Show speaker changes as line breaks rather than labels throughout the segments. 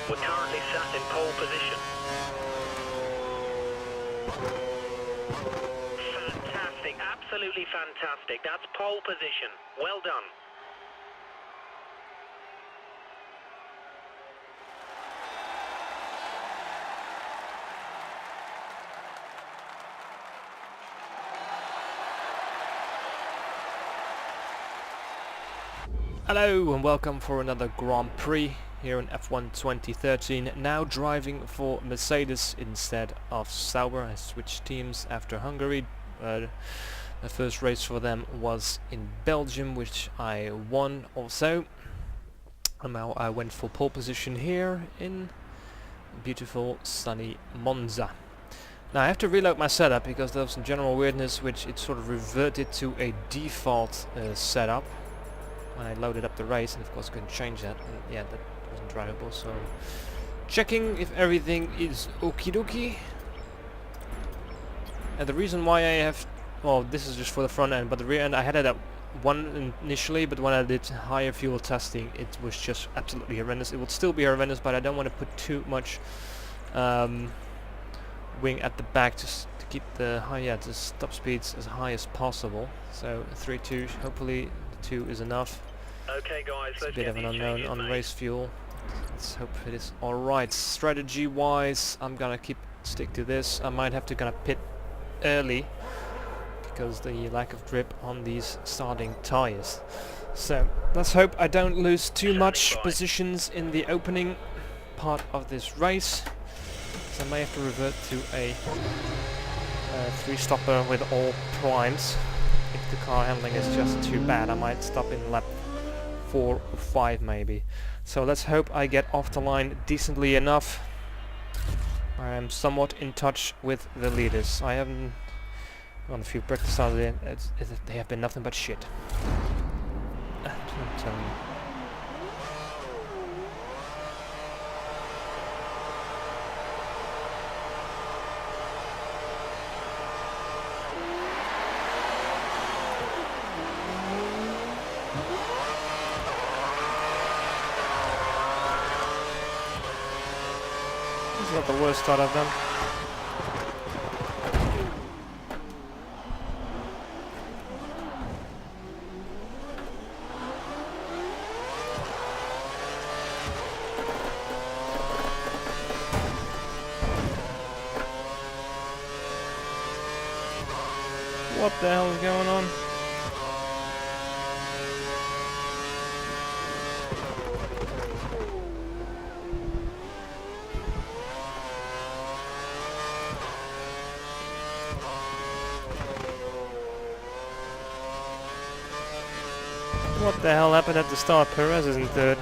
We're currently sat in pole position. Fantastic, absolutely fantastic. That's pole position. Well done.
Hello and welcome for another Grand Prix here in F1 2013. Now driving for Mercedes instead of Sauber. I switched teams after Hungary. The first race for them was in Belgium, which I won also. And now I went for pole position here in beautiful sunny Monza. Now I have to reload my setup because there was some general weirdness which it sort of reverted to a default setup when I loaded up the race, and of course couldn't change that, and yeah, that wasn't drivable. So checking if everything is okie dokie. And the reason why I have, well, this is just for the front end, but the rear end I had it at 1 initially, but when I did higher fuel testing it was just absolutely horrendous. It would still be horrendous, but I don't want to put too much wing at the back just to keep the the top speeds as high as possible. So 3.2, hopefully 2 is enough.
Okay guys,
it's a bit of an unknown on race fuel. Let's hope it is alright. Strategy wise, I'm gonna stick to this. I might have to gonna pit early because the lack of grip on these starting tires. So let's hope I don't lose too much positions in the opening part of this race. So I may have to revert to a 3-stopper with all primes. If the car handling is just too bad, I might stop in lap 4 or 5 maybe. So let's hope I get off the line decently enough. I am somewhat in touch with the leaders. I haven't on a few practice started. They have been nothing but shit. I'm telling you. This is not the worst start I've done. What the hell is going on? What the hell happened at the start? Perez is in third.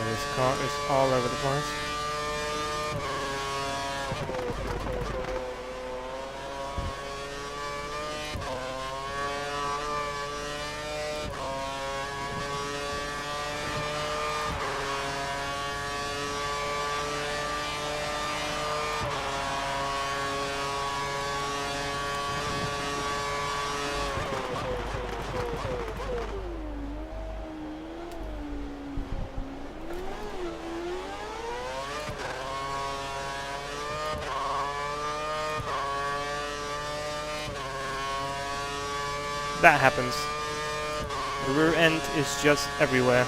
This car is all over the place. That happens. The rear end is just everywhere.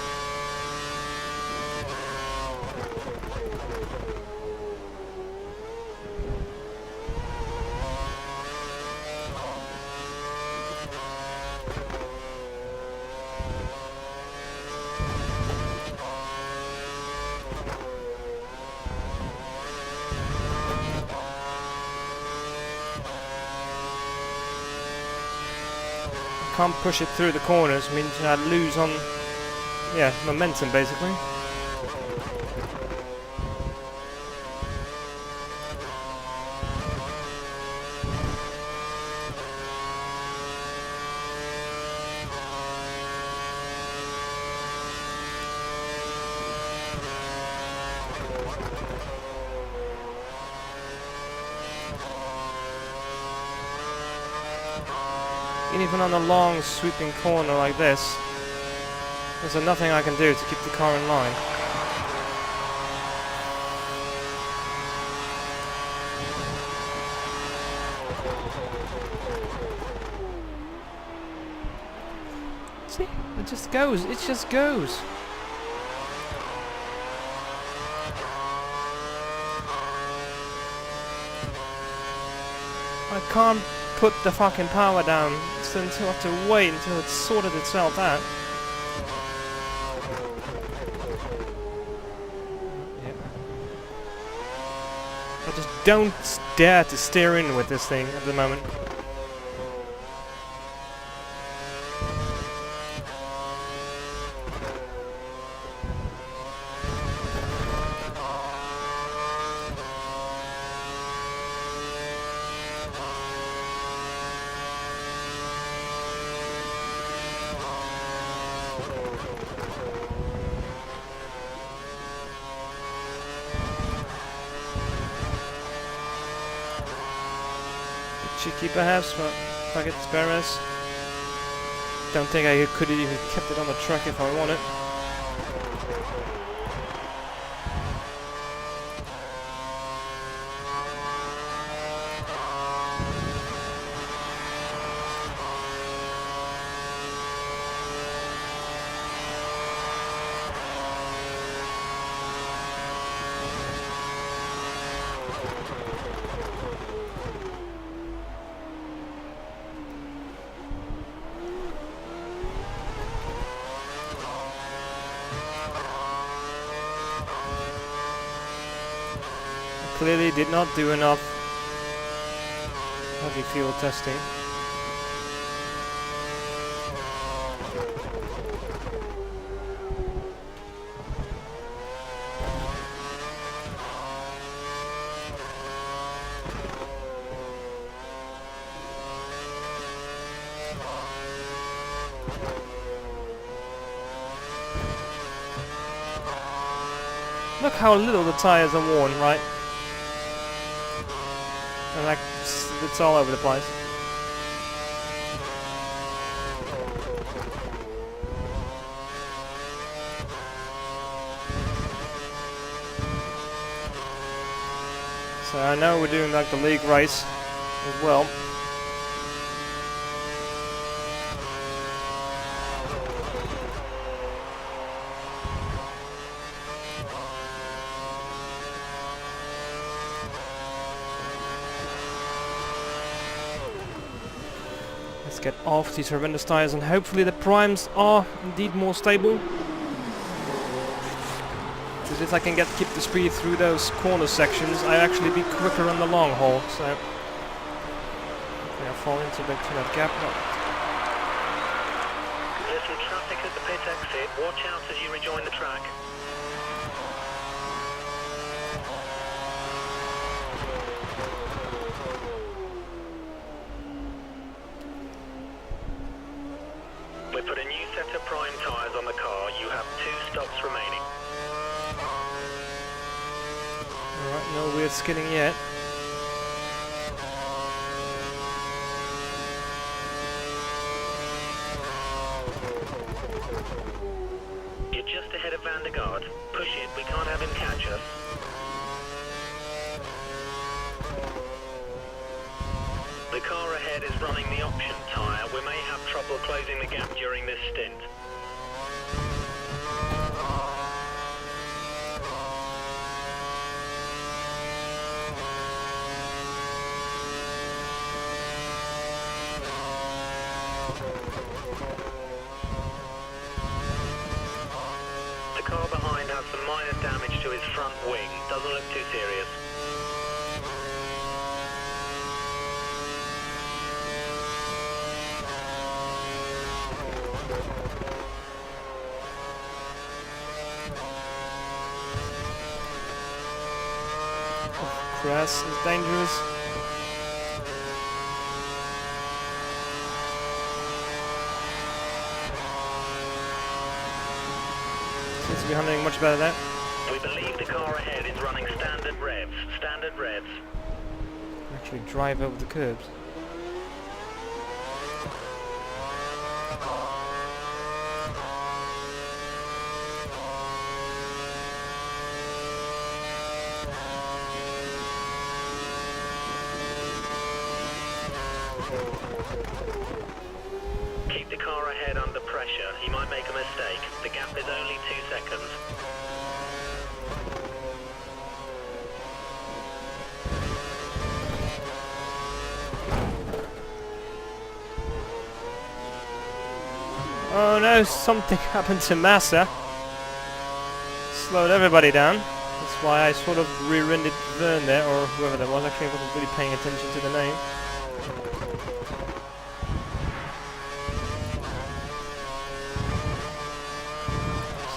Can't push it through the corners, means I lose on, yeah, momentum basically. And even on a long sweeping corner like this, there's nothing I can do to keep the car in line. See, it just goes, it just goes. I can't put the fucking power down, so until I have to wait until it's sorted itself out. Yep. I just don't dare to steer in with this thing at the moment. Cheeky perhaps, but fuck it, Perez. Don't think I could have even kept it on the track if I wanted. Clearly did not do enough heavy fuel testing. Look how little the tires are worn, right? And like, it's all over the place. So I know we're doing like the league race as well. Let's get off these horrendous tires and hopefully the primes are indeed more stable. This because if I can keep the speed through those corner sections, I actually be quicker on the long haul. So I fall into that gap. No.
There's some traffic at the pit exit. Watch out as you rejoin the track. We put a new set of prime tyres on the car. You have 2 stops remaining.
Alright, no weird skidding yet.
You're just ahead of Van der Gaard. Push it, we can't have him catch us. The car ahead is running the option tyre. We may have trouble closing the gap during this stint. The car behind has some minor damage to his front wing. Doesn't look too serious.
Grass is dangerous. Seems to be handling much better there.
We believe the car ahead is running standard revs. Standard revs.
Actually drive over the curbs.
Keep the car ahead under pressure. He might make a mistake. The gap is only 2 seconds.
Oh no, something happened to Massa. Slowed everybody down. That's why I sort of rear-ended Vern there, or whoever that was. Actually, I wasn't really paying attention to the name.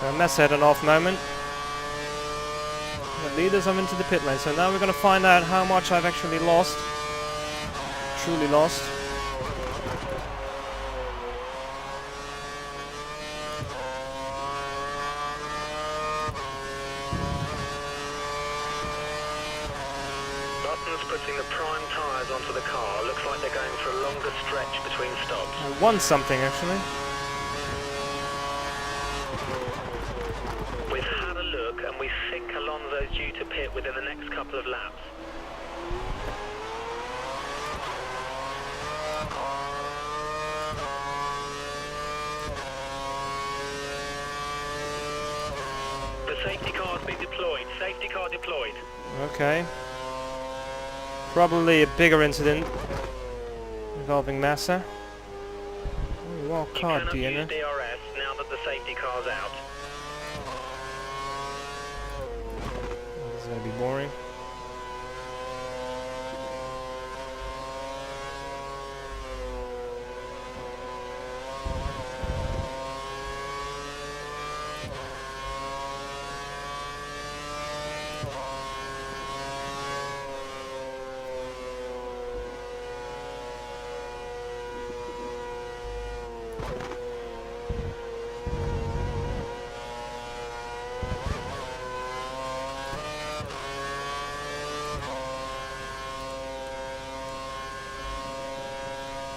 So Massa had an off moment. The leaders are into the pit lane, so now we're going to find out how much I've actually lost. Truly lost.
Putting the prime tyres onto the car. Looks like they're going for a longer stretch between stops.
I won something actually.
We've had a look and we think Alonso's due to pit within the next couple of laps. The safety car's been deployed. Safety car deployed.
Okay. Probably a bigger incident involving Massa. Oh, well,
You
card,
cannot use
Diana.
DRS now that the safety car's out.
This is going to be boring.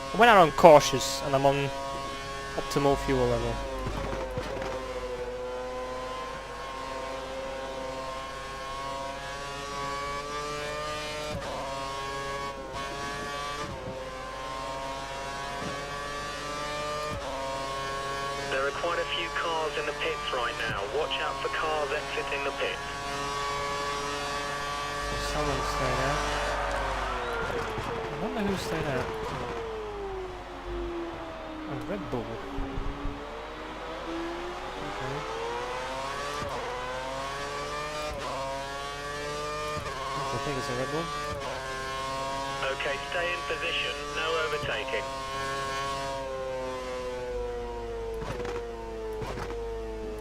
I went out on cautious and I'm on optimal fuel level.
There are quite a few cars in the pits right now. Watch out for cars exiting the pits.
Someone's staying out. I wonder who's staying out. A Red Bull. Okay. think it's a Red Bull.
Okay, stay in position, no overtaking.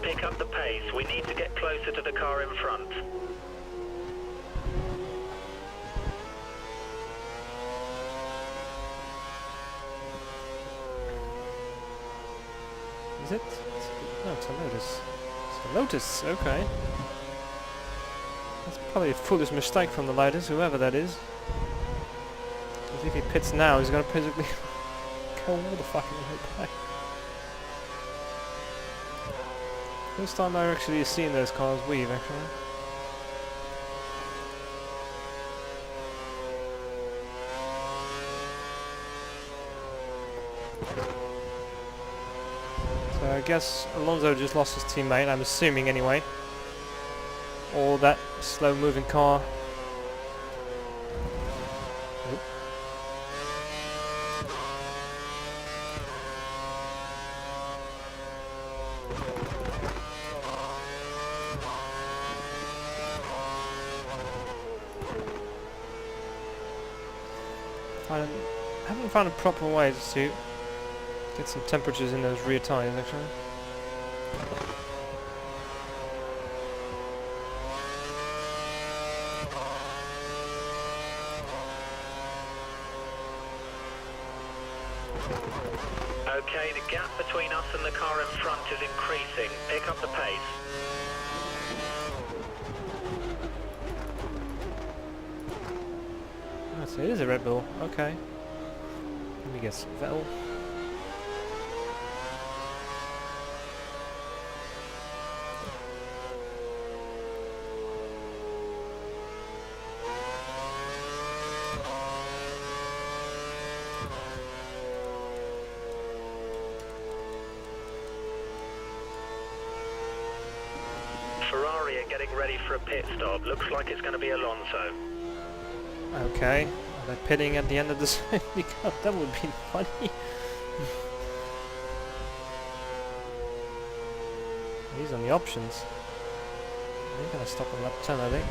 Pick up the pace, we need to get closer to the car in front.
Is it? No, it's a Lotus. It's a Lotus, okay. That's probably a foolish mistake from the Lotus, whoever that is. Because if he pits now, he's going to basically go all the fucking way back. First time I've actually seen those cars weave, actually. So I guess Alonso just lost his teammate, I'm assuming anyway. Or that slow moving car. Oop. I haven't found a proper way to get some temperatures in those rear tyres actually.
Okay, the gap between us and the car in front is increasing. Pick up the pace.
Oh, so it is a Red Bull, okay. Let me guess, Vettel.
Ferrari are getting ready for a pit stop. Looks like it's going to be Alonso.
Okay, are they pitting at the end of the safety car? That would be funny. He's on the options. He's gonna stop on lap 10, I think.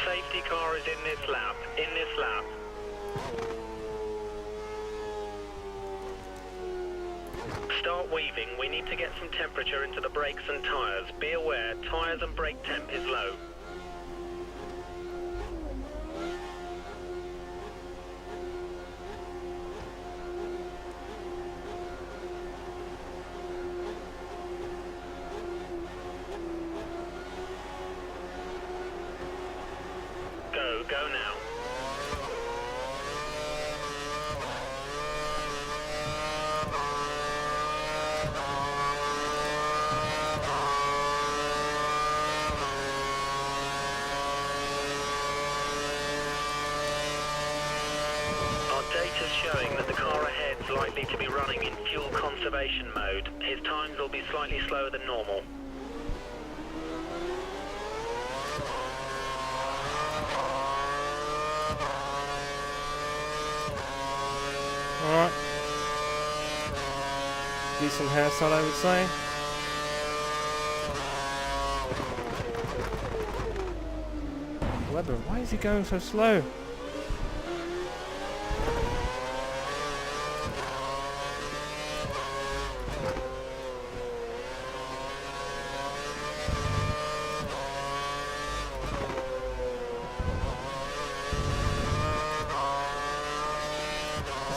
Safety car is in this lap. In this lap. Start weaving. We need to get some temperature into the brakes and tyres. Be aware, tyres and brake temp is low. Go now. Our data's showing that the car ahead's likely to be running in fuel conservation mode. His times will be slightly slower than normal.
Alright. Decent hairstyle, I would say. Weber, why is he going so slow?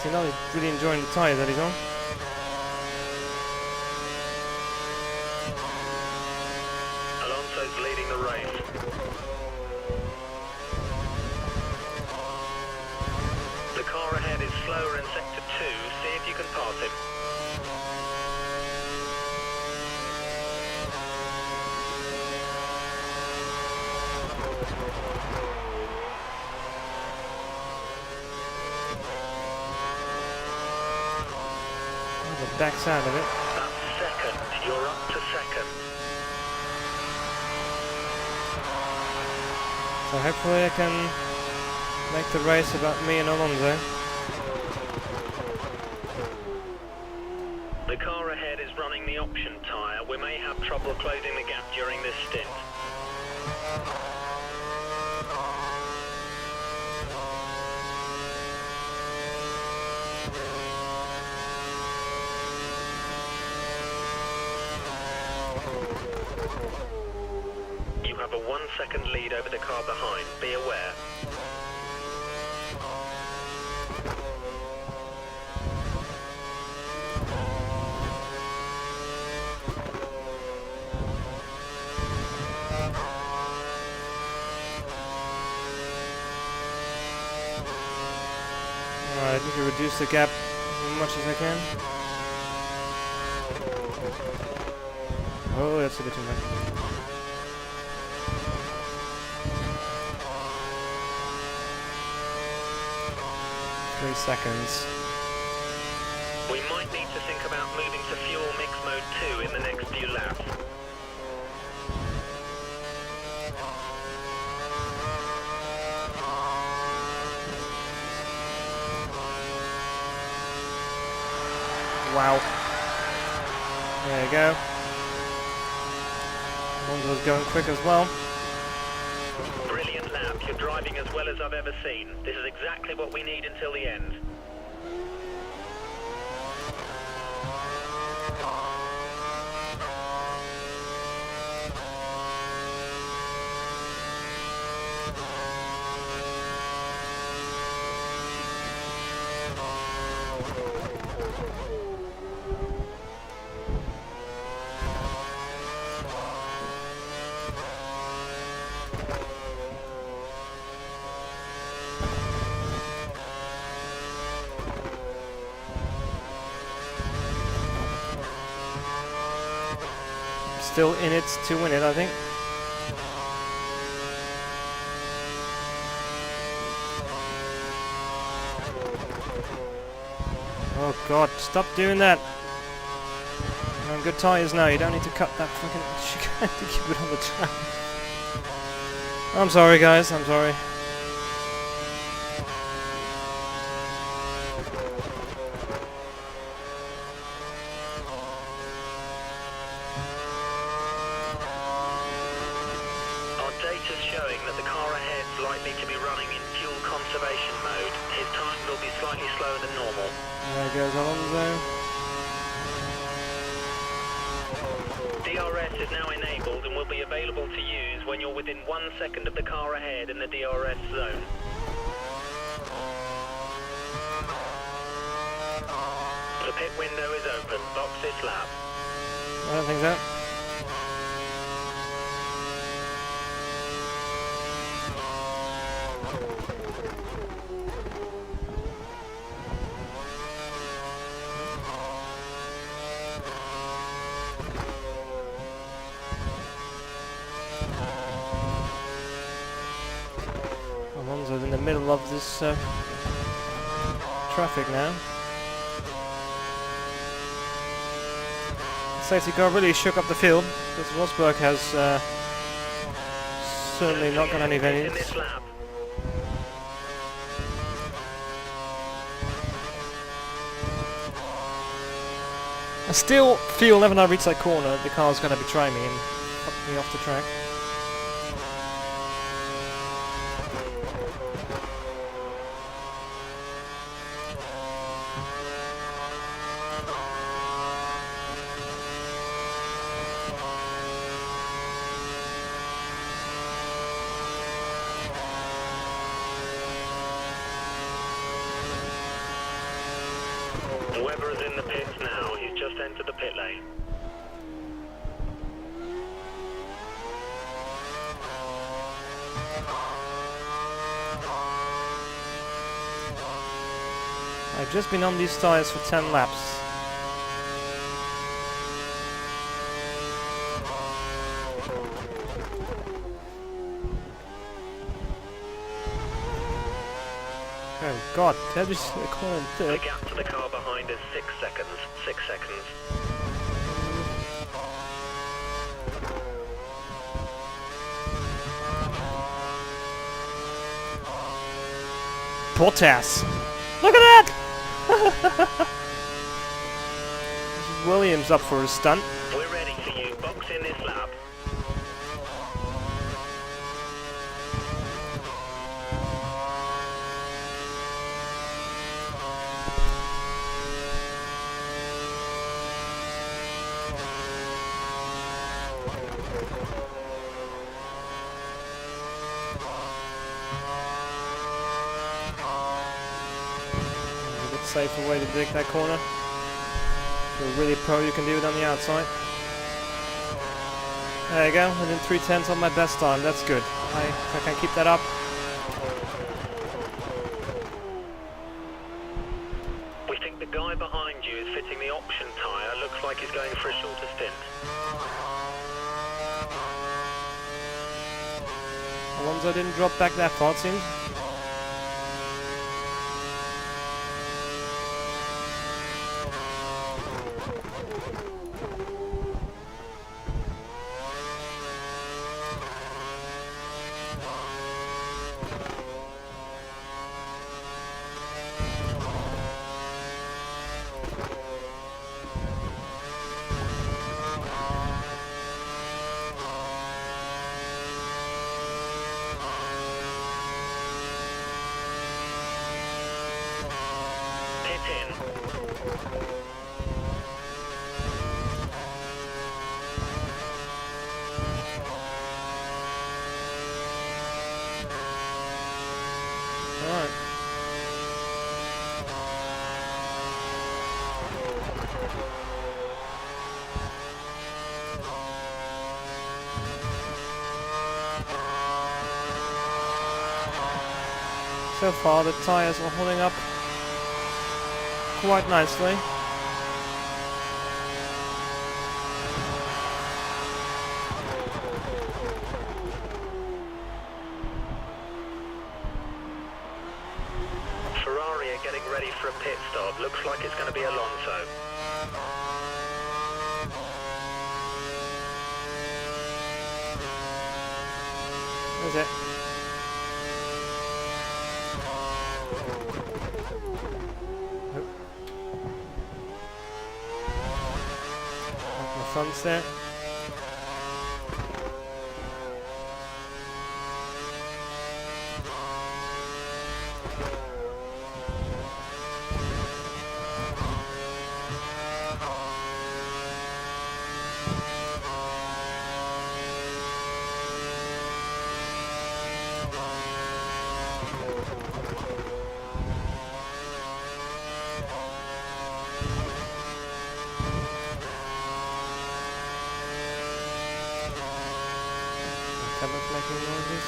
See, now he's really enjoying the tyre that he's on.
Alonso's leading the race. The car ahead is slower in sector 2. See if you can pass him.
The backside of it.
That's second. You're up to second.
So hopefully I can make the race about me and Alonso.
The car ahead is running the option tyre. We may have trouble closing the gap during this stint. You have a 1 second lead over the car behind. Be aware.
Alright, I need to reduce the gap as much as I can. Oh, that's a bit too much. Three seconds.
We might need to think about moving to fuel mix mode 2 in the next few laps.
Wow. There you go. Monza's going quick as well.
Brilliant lap. You're driving as well as I've ever seen. This is exactly what we need until the end.
Still in it to win it, I think. Oh god, stop doing that. You're on good tyres now, you don't need to cut that fucking chicane to keep it on the track. I'm sorry guys, I'm sorry.
Data's showing that the car ahead's likely to be running in fuel conservation mode. His time will be slightly slower than normal.
There goes Alonso.
DRS is now enabled and will be available to use when you're within 1 second of the car ahead in the DRS zone. The pit window is open. Box this lap.
I don't think so. Alonso's in the middle of this traffic now. The safety car really shook up the field, because Rosberg has certainly not got any variance. I still feel whenever I reach that corner, the car's going to betray me and fuck me off the track.
Webber is in the pits now. He's just entered the pit lane.
I've just been on these tyres for 10 laps. Oh god, that is a corner in
The
third.
gap to the car behind is 6 seconds. 6 seconds.
Bottas! Look at that! Williams up for a stunt.
We're ready for you. Box in this lap.
A bit safer way to dig that corner. If you're really pro, you can do it on the outside. There you go, within 3/10 of my best time. That's good. If I can keep that up.
We think the guy behind you is fitting the option tyre. Looks like he's going for a shorter stint.
Alonso didn't drop back that far, it seems.
Pit in.
Alright. So far the tyres are holding up quite nicely.
Ferrari are getting ready for a pit stop. Looks like it's going to be Alonso.
That's it. My front's there. Tablet making noises.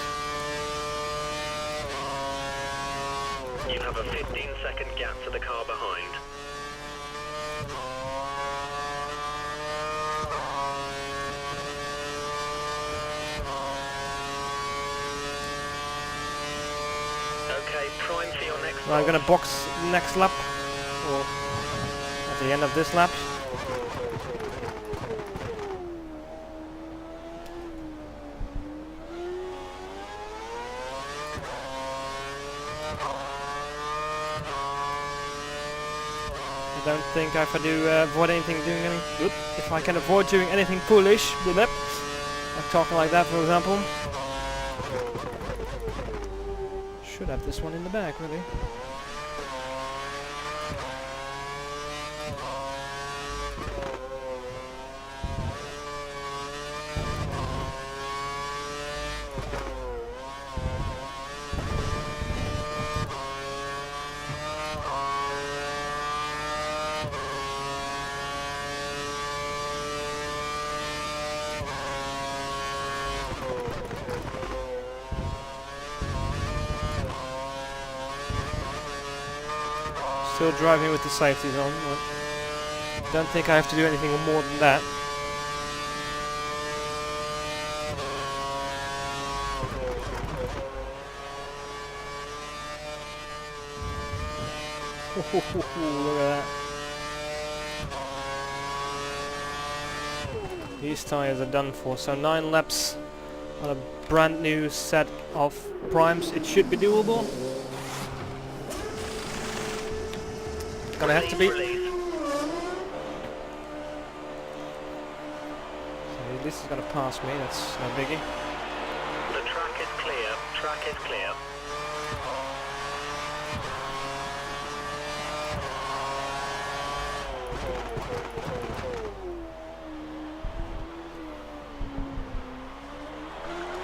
You have a 15-second gap to the car behind. Okay, prime for your next
Well, I'm
box.
gonna box next lap, or at the end of this lap. I don't think if I do avoid anything doing anything. If I can avoid doing anything foolish, like talking like that, for example. Should have this one in the back, really. Still driving with the safeties on, but don't think I have to do anything more than that. Look at that. These tyres are done for. So 9 laps on a brand new set of primes. It should be doable. Gonna have to be.
Release.
So this is gonna pass me. That's no biggie.
The track is clear. Track is clear.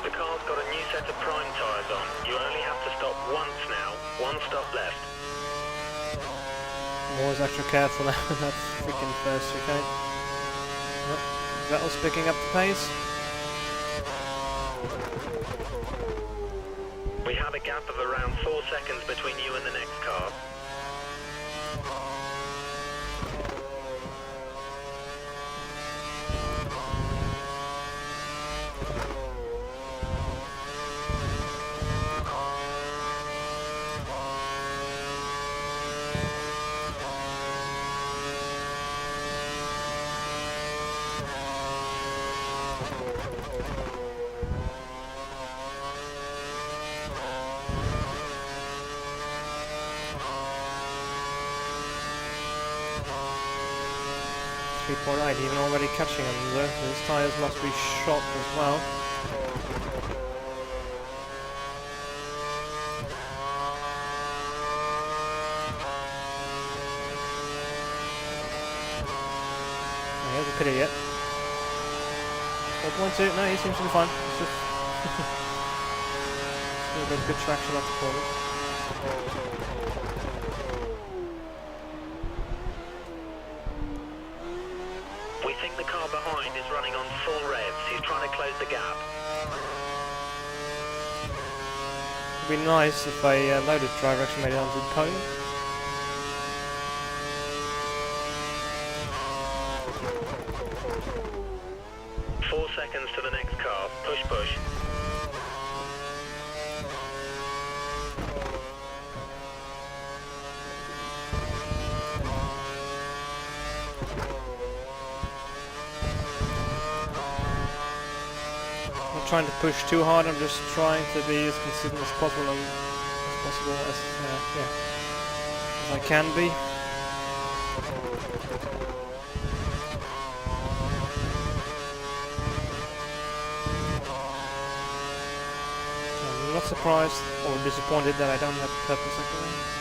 The car's got a new set of prime tyres on. You only have to stop once now. One stop left.
I'm always extra careful now with that freaking first chicane. Yep. Vettel's picking up the pace.
We have a gap of around 4 seconds between you and the next car.
Even already catching him there. His tyres must be shot as well. He hasn't pitted yet. 4.2, no, he seems to be fine. It's just still got good traction off the corner.
We think the car behind is running on full revs. He's trying to close the gap.
It'd be nice if a loaded driver actually made it onto the podium.
Four seconds to the next car. Push, push.
Trying to push too hard. I'm just trying to be as consistent as possible and as I can be. I'm not surprised or disappointed that I don't have the purple sector lane.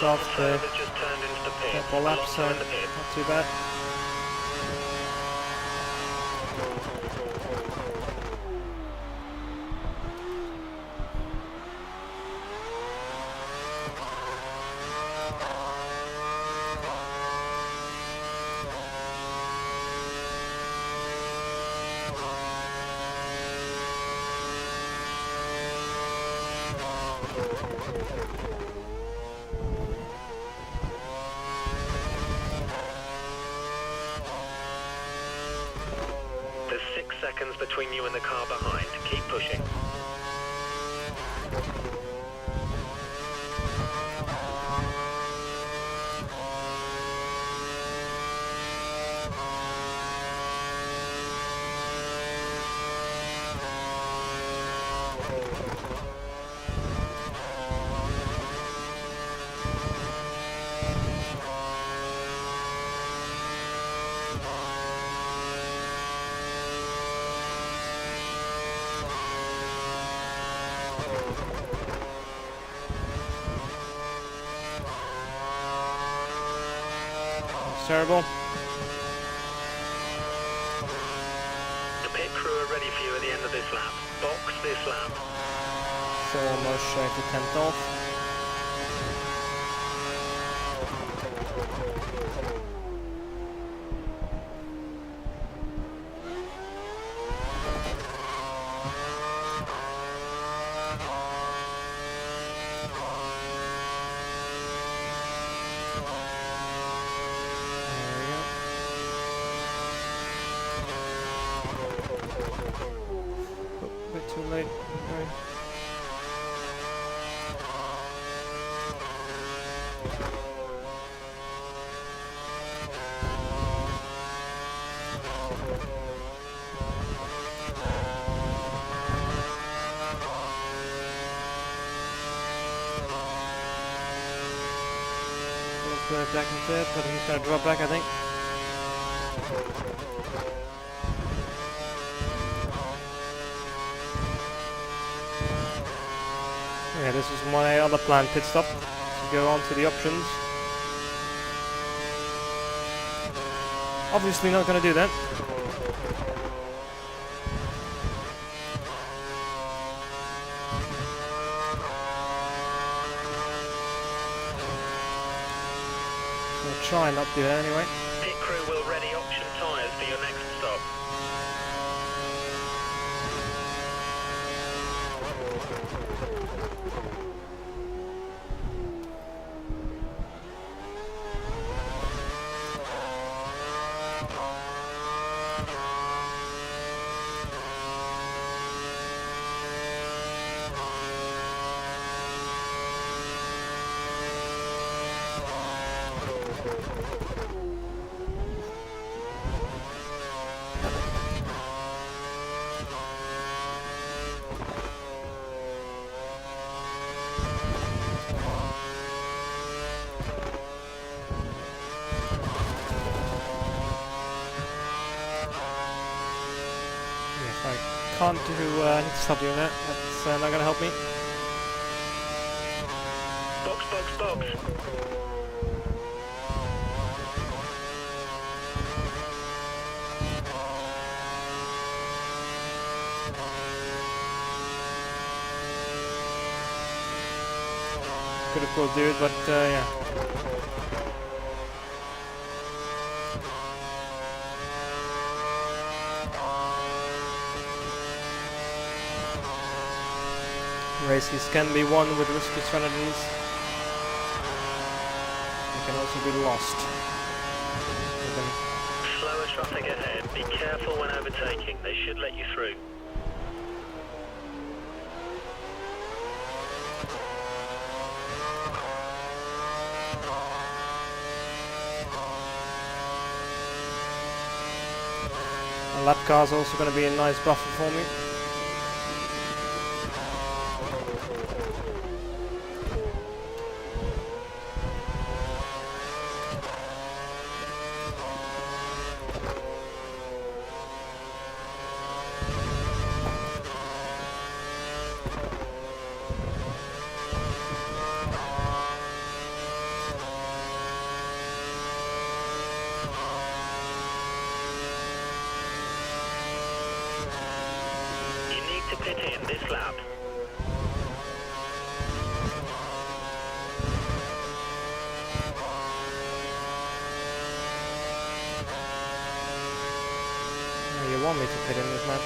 Off the purple lap, so not too bad.
There's 6 seconds between you and the car behind. Keep pushing.
Terrible.
The pit crew are ready for you at the end of this lap. Box this lap.
So almost shaved the 10th off. back in third, but he's going to drop back, I think. Yeah, this is my other planned pit stop to go on to the options. Obviously not going to do that. So I'll try and not do that anyway.
Pit crew will ready option tyres for your next stop.
Can't do, I need to stop doing that, that's not going to help me.
Box, box, box.
Could of course do it, but yeah. Races can be won with risky strategies. They can also be lost.
Slower traffic ahead. Be careful when overtaking. They should let you through.
A lap car is also going to be a nice buffer for me.
To pit in this lap.
You want me to pit in this lap?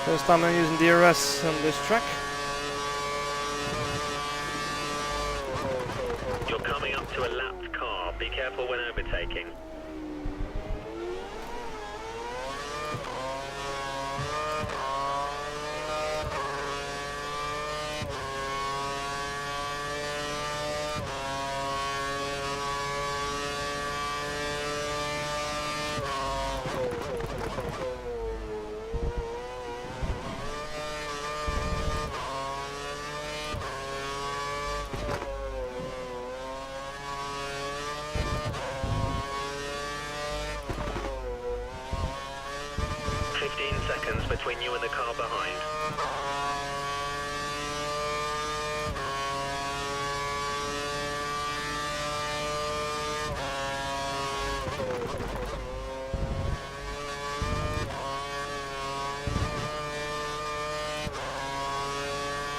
First time I'm using DRS on this track.
You're coming up to a lapped car. Be careful when overtaking. Between you and the car behind.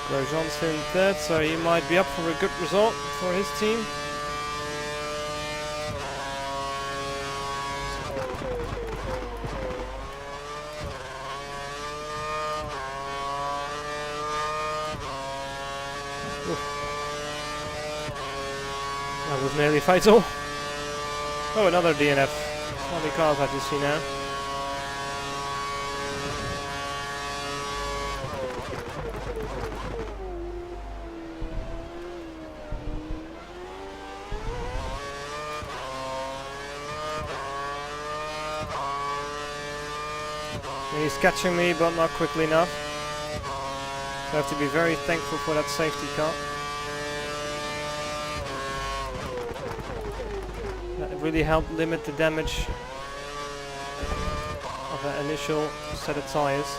Grosjean's in third, so he might be up for a good result for his team. That was nearly fatal. Oh, another DNF. How many cars I just see now? He's catching me, but not quickly enough. So I have to be very thankful for that safety car. That really helped limit the damage of that initial set of tyres.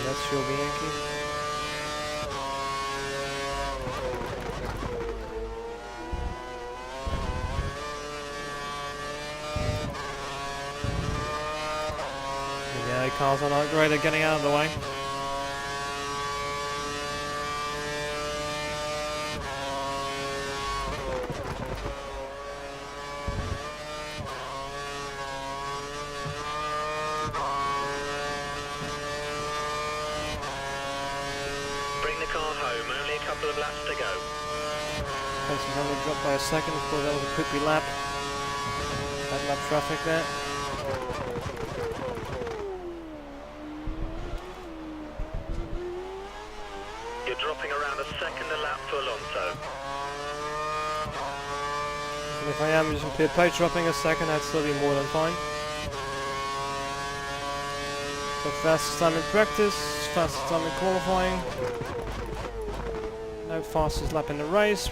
That's Shelby Yankee. Yeah, cars are not great at getting out of the way.
Bring the car home, only a couple of laps to go.
Pace is only dropped by a second, of course that was a quickly lap. Had lap traffic there.
You're dropping around a second a lap to Alonso.
And if I am using pit pace dropping a second, I'd still be more than fine. So fastest time in practice, fastest time in qualifying. No fastest lap in the race.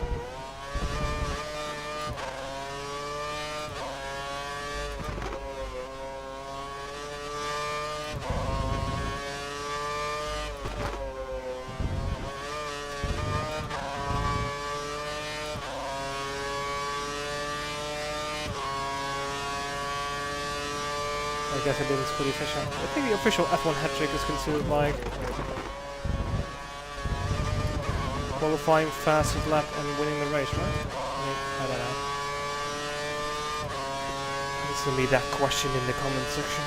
I guess I didn't fully official. I think the official F1 hat-trick is considered like qualifying fastest lap and winning the race, right? I don't know. Listen me that question in the comment section.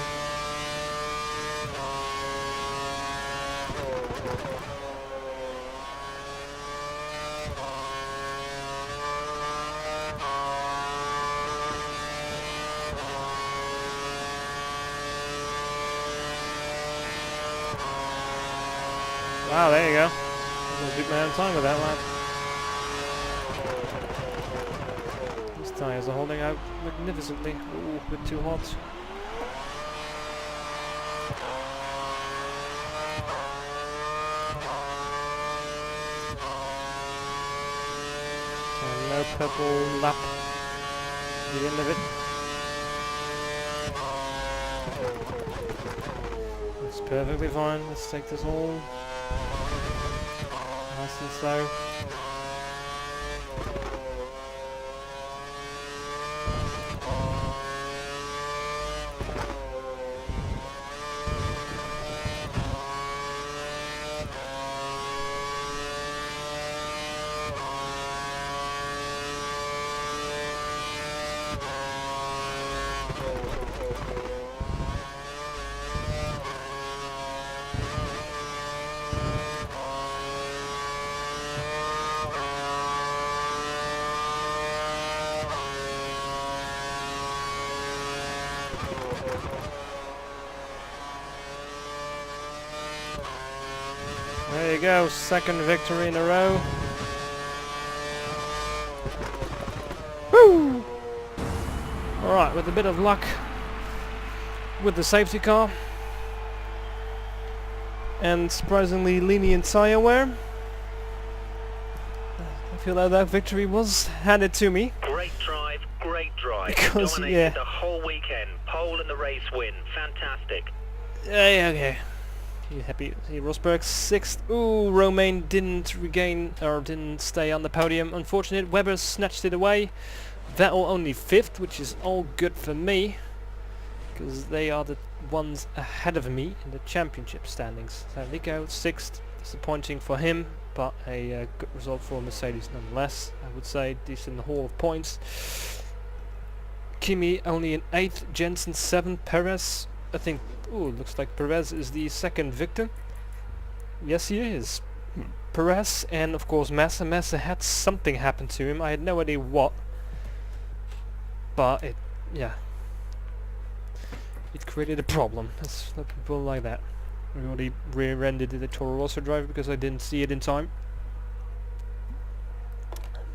Wow, there you go. I'm gonna beat my own time with that lap. These tyres are holding out magnificently. Ooh, a bit too hot. And no purple lap at the end of it. That's perfectly fine. Let's take this all nice and slow. There you go, second victory in a row. Woo! Alright, with a bit of luck with the safety car and surprisingly lenient tyre wear, I feel like that victory was handed to me.
Great drive, great drive.
Because,
dominated
yeah.
the whole weekend. Pole and the race win. Fantastic.
Yeah, okay. You happy? See Rosberg 6th. Ooh, Romain didn't regain or didn't stay on the podium. Unfortunate. Webber snatched it away. Vettel only 5th, which is all good for me, because they are the ones ahead of me in the championship standings. So Nico 6th. Disappointing for him, but a good result for Mercedes nonetheless. I would say decent haul of points. Kimi only in 8th. Jensen 7th. Perez, I think. Ooh, looks like Perez is the second victor. Yes, he is. Perez and of course Massa. Massa had something happen to him. I had no idea what, but it, yeah, it created a problem. Let's let people like that. We already rear-ended the Toro Rosso driver because I didn't see it in time.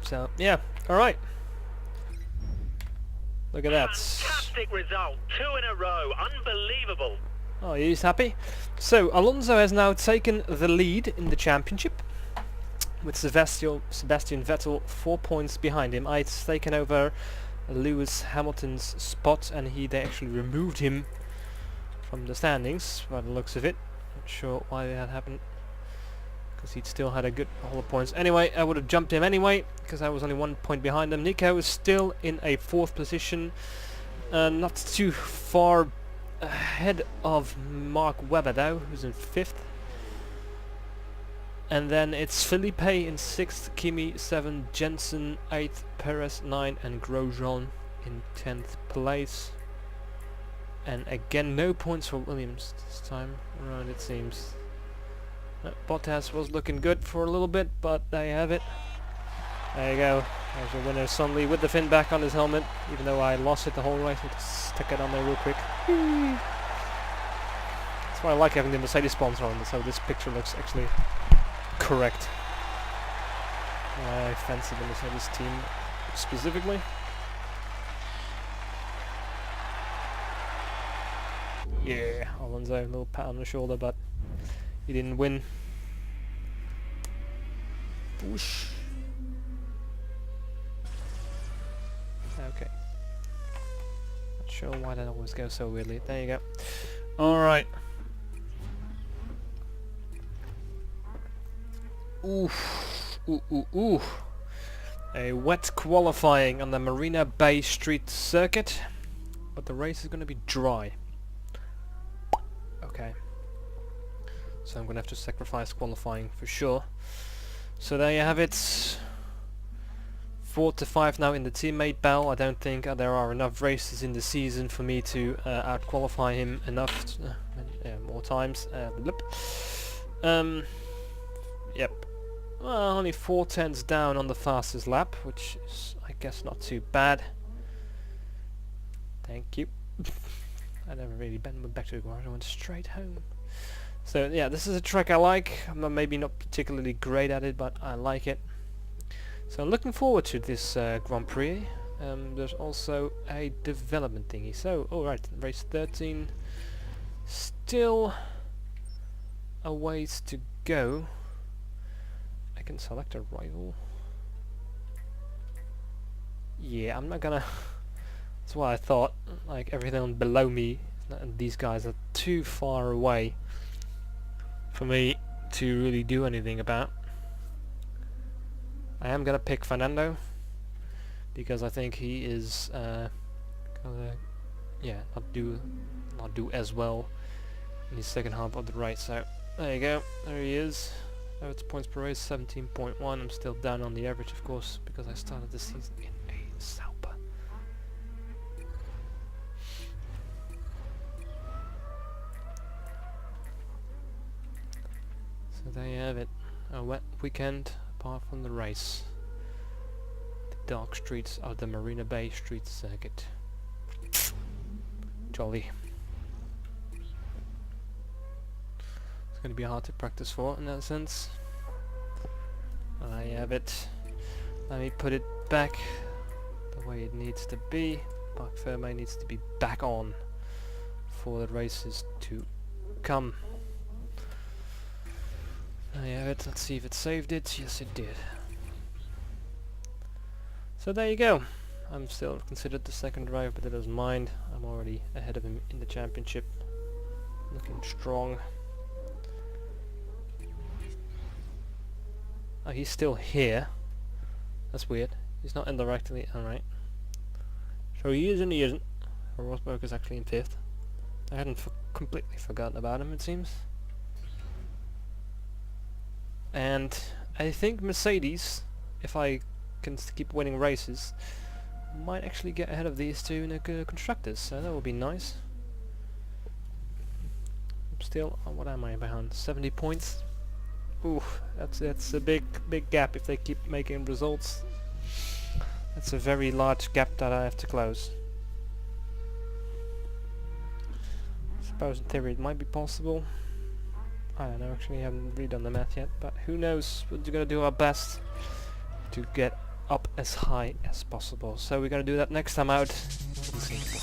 So yeah, all right. Look at that.
Fantastic result, 2 in a row, unbelievable.
Oh, he's happy. So Alonso has now taken the lead in the championship, with Sebastian Vettel 4 points behind him. It's taken over Lewis Hamilton's spot, and they actually removed him from the standings by the looks of it. Not sure why that happened, because he'd still had a good haul of points. Anyway, I would have jumped him anyway, because I was only 1 point behind him. Nico is still in a 4th position, not too far ahead of Mark Webber though, who's in 5th. And then it's Felipe in 6th, Kimi 7, Jensen 8th, Perez 9, and Grosjean in 10th place. And again, no points for Williams this time around, it seems. Bottas was looking good for a little bit, but there you have it. There you go. There's your winner, Sunley, with the fin back on his helmet, even though I lost it the whole race. I just stuck it on there real quick. That's why I like having the Mercedes sponsor on, so this picture looks actually correct. I fancy the Mercedes team specifically. Yeah, Alonso, a little pat on the shoulder, but he didn't win. Whoosh. Okay. Not sure why that always goes so weirdly. There you go. Alright. Oof. Ooh, ooh, ooh. A wet qualifying on the Marina Bay Street circuit, but the race is going to be dry. Okay. So I'm going to have to sacrifice qualifying for sure. So there you have it. 4 to 5 now in the teammate battle. I don't think there are enough races in the season for me to out-qualify him enough more times. Yep. Well, only 4 tenths down on the fastest lap, which is, I guess, not too bad. Thank you. I never really went back to the garage. I went straight home. So yeah, this is a track I like. I'm maybe not particularly great at it, but I like it. So I'm looking forward to this Grand Prix. There's also a development thingy. So, alright, race 13. Still a ways to go. I can select a rival. Yeah, I'm not gonna... That's what I thought. Like, everything below me, and these guys are too far away for me to really do anything about. I am gonna pick Fernando because I think he is gonna, not do as well in the second half of the race. So there you go, there he is. It's points per race, 17.1. I'm still down on the average, of course, because I started the season in a Sauber. So there you have it, a wet weekend apart from the race. The dark streets of the Marina Bay Street circuit. Jolly. It's going to be hard to practice for in that sense. I have it. Let me put it back the way it needs to be. Parc Fermé needs to be back on for the races to come. There you have it. Let's see if it saved it. Yes, it did. So there you go. I'm still considered the second driver, but it doesn't mind. I'm already ahead of him in the championship. Looking strong. Oh, he's still here. That's weird. He's not indirectly. Alright. So he is and he isn't. Rosberg is actually in 5th. I hadn't completely forgotten about him, it seems. And I think Mercedes, if I can keep winning races, might actually get ahead of these two in the constructors, so that would be nice. I'm still, what am I behind? 70 points? Ooh, that's a big gap if they keep making results. That's a very large gap that I have to close. suppose in theory it might be possible. I don't know, actually I haven't really done the math yet, but who knows, we're gonna do our best to get up as high as possible. So we're gonna do that next time out. We'll see.